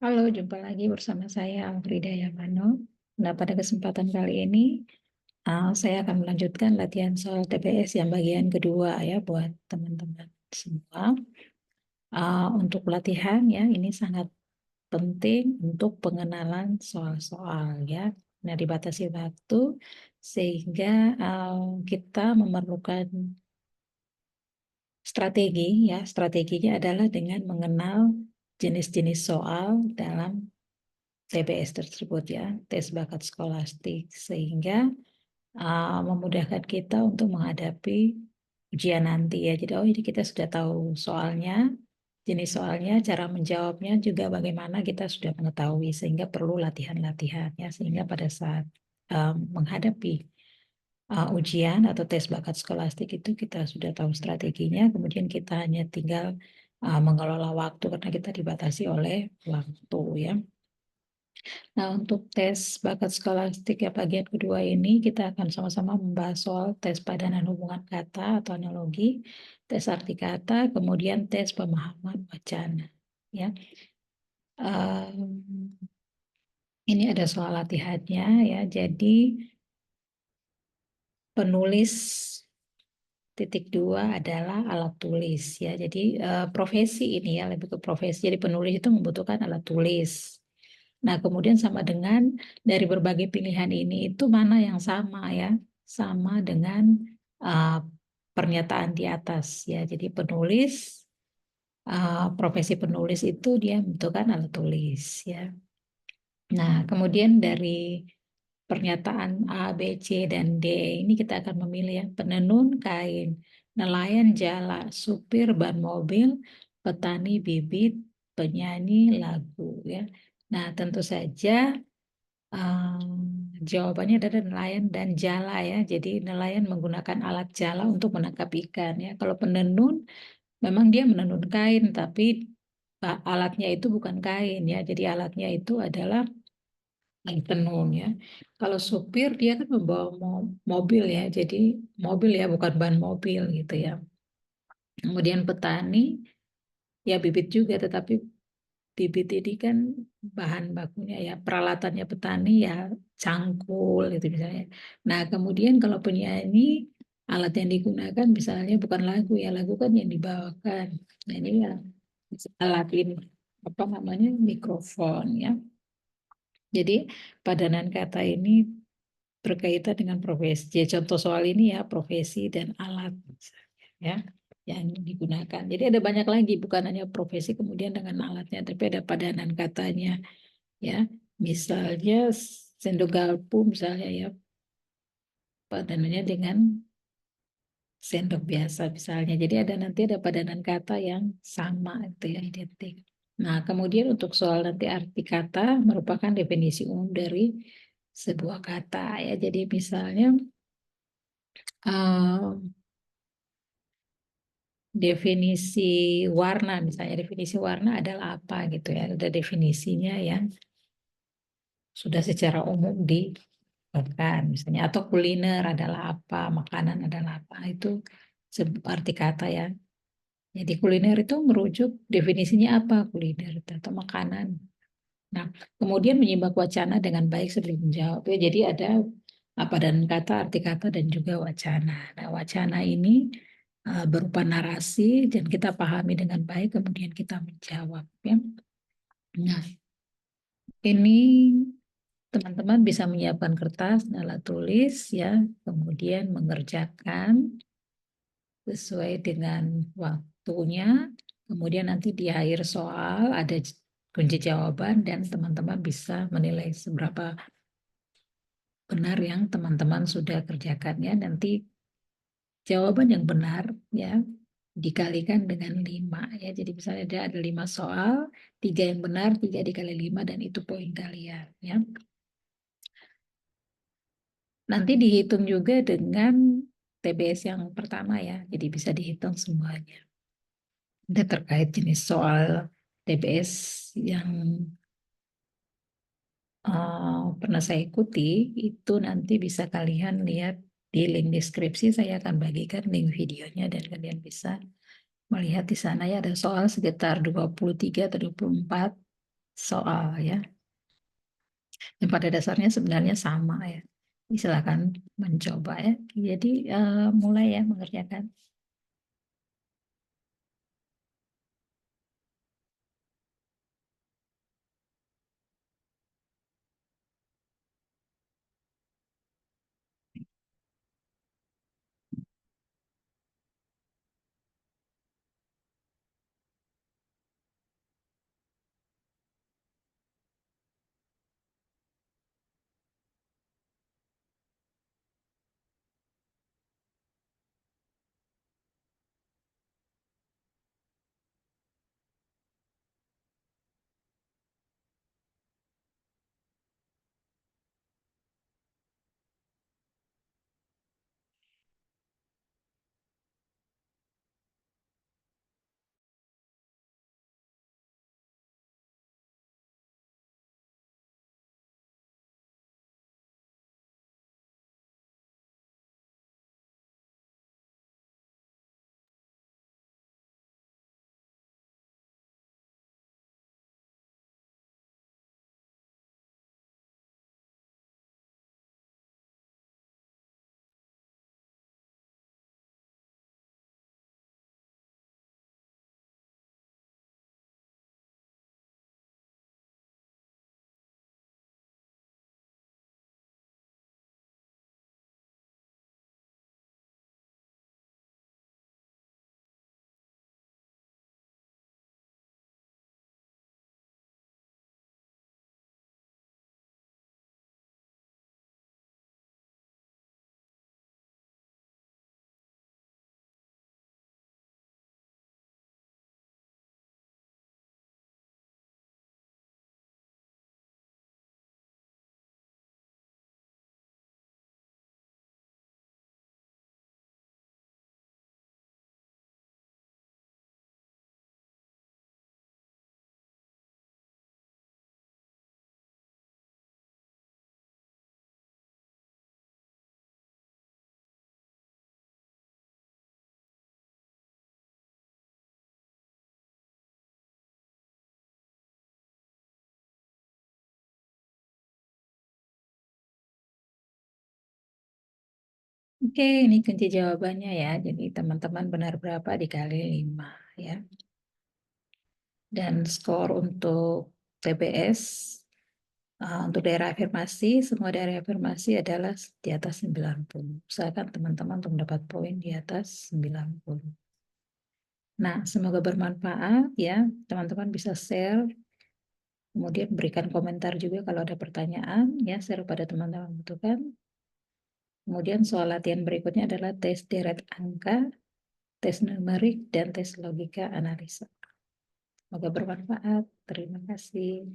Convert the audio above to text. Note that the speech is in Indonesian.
Halo, jumpa lagi bersama saya Alfrida Yamano. Nah, pada kesempatan kali ini saya akan melanjutkan latihan soal TPS yang bagian kedua ya buat teman-teman semua. Untuk latihan ya, ini sangat penting untuk pengenalan soal-soal ya. Nah, dibatasi waktu sehingga kita memerlukan strategi ya. Strateginya adalah dengan mengenal jenis-jenis soal dalam TBS tersebut ya, tes bakat skolastik, sehingga memudahkan kita untuk menghadapi ujian nanti ya. Jadi ini kita sudah tahu soalnya, jenis soalnya, cara menjawabnya juga bagaimana kita sudah mengetahui, sehingga perlu latihan-latihan ya, sehingga pada saat menghadapi ujian atau tes bakat skolastik itu kita sudah tahu strateginya, kemudian kita hanya tinggal mengelola waktu karena kita dibatasi oleh waktu ya. Nah, untuk tes bakat skolastik ya bagian kedua ini kita akan sama-sama membahas soal tes padanan hubungan kata atau analogi, tes arti kata, kemudian tes pemahaman wacana. Ya, ini ada soal latihannya ya. Jadi penulis titik dua adalah alat tulis ya. Jadi profesi ini ya lebih ke profesi. Jadi penulis itu membutuhkan alat tulis. Nah, kemudian sama dengan dari berbagai pilihan ini itu mana yang sama ya? Sama dengan uh, pernyataan di atas ya. Jadi penulis, profesi penulis itu dia membutuhkan alat tulis ya. Nah, kemudian dari pernyataan A, B, C, dan D ini kita akan memilih yang penenun kain, nelayan jala, supir ban mobil, petani bibit, penyanyi lagu ya. Nah, tentu saja jawabannya adalah nelayan dan jala ya. Jadi nelayan menggunakan alat jala untuk menangkap ikan ya. Kalau penenun memang dia menenun kain, tapi alatnya itu bukan kain ya. Jadi alatnya itu adalah tenun ya. Kalau supir dia kan membawa mobil ya. Jadi mobil ya bukan ban mobil gitu ya. Kemudian petani ya bibit juga, tetapi bibit ini kan bahan bakunya ya peralatannya petani ya cangkul itu misalnya. Nah kemudian kalau penyanyi alat yang digunakan misalnya bukan lagu ya, lagu kan yang dibawakan. Nah ini ya alat ini apa namanya mikrofon ya. Jadi padanan kata ini berkaitan dengan profesi. Ya, contoh soal ini ya profesi dan alat ya yang digunakan. Jadi ada banyak lagi, bukan hanya profesi kemudian dengan alatnya, tapi ada padanan katanya ya. Misalnya sendok garpu misalnya ya padanannya dengan sendok biasa misalnya. Jadi ada nanti ada padanan kata yang sama itu ya identik. Nah, kemudian untuk soal nanti arti kata merupakan definisi umum dari sebuah kata ya. Jadi misalnya definisi warna misalnya definisi warna adalah apa gitu ya. Ada definisinya yang sudah secara umum diberikan misalnya, atau kuliner adalah apa, makanan adalah apa, itu arti kata ya. Jadi kuliner itu merujuk definisinya apa kuliner itu, atau makanan. Nah, kemudian menyimak wacana dengan baik sebelum menjawab ya. Jadi ada apa dan kata, arti kata dan juga wacana. Nah, wacana ini berupa narasi dan kita pahami dengan baik kemudian kita menjawab ya. Nah, ini teman-teman bisa menyiapkan kertas, alat tulis ya, kemudian mengerjakan sesuai dengan waktunya. Kemudian nanti di akhir soal ada kunci jawaban dan teman-teman bisa menilai seberapa benar yang teman-teman sudah kerjakannya. Nanti jawaban yang benar ya dikalikan dengan 5 ya. Jadi misalnya ada 5 soal, 3 yang benar, 3 dikali 5 dan itu poin kalian ya. Nanti dihitung juga dengan TBS yang pertama ya, jadi bisa dihitung semuanya. Dan terkait jenis soal TBS yang pernah saya ikuti, itu nanti bisa kalian lihat di link deskripsi, saya akan bagikan link videonya dan kalian bisa melihat di sana ya, ada soal sekitar 23 atau 24 soal ya. Dan pada dasarnya sebenarnya sama ya. Silakan mencoba ya. Jadi mulai ya mengerjakan. Oke, ini kunci jawabannya ya. Jadi teman-teman benar berapa dikali 5 ya. Dan skor untuk TBS, untuk daerah afirmasi, semua daerah afirmasi adalah di atas 90. Usahakan teman-teman untuk mendapat poin di atas 90. Nah, semoga bermanfaat ya. Teman-teman bisa share, kemudian berikan komentar juga kalau ada pertanyaan ya, share pada teman-teman butuhkan. Kemudian soal latihan berikutnya adalah tes deret angka, tes numerik, dan tes logika analisa. Semoga bermanfaat. Terima kasih.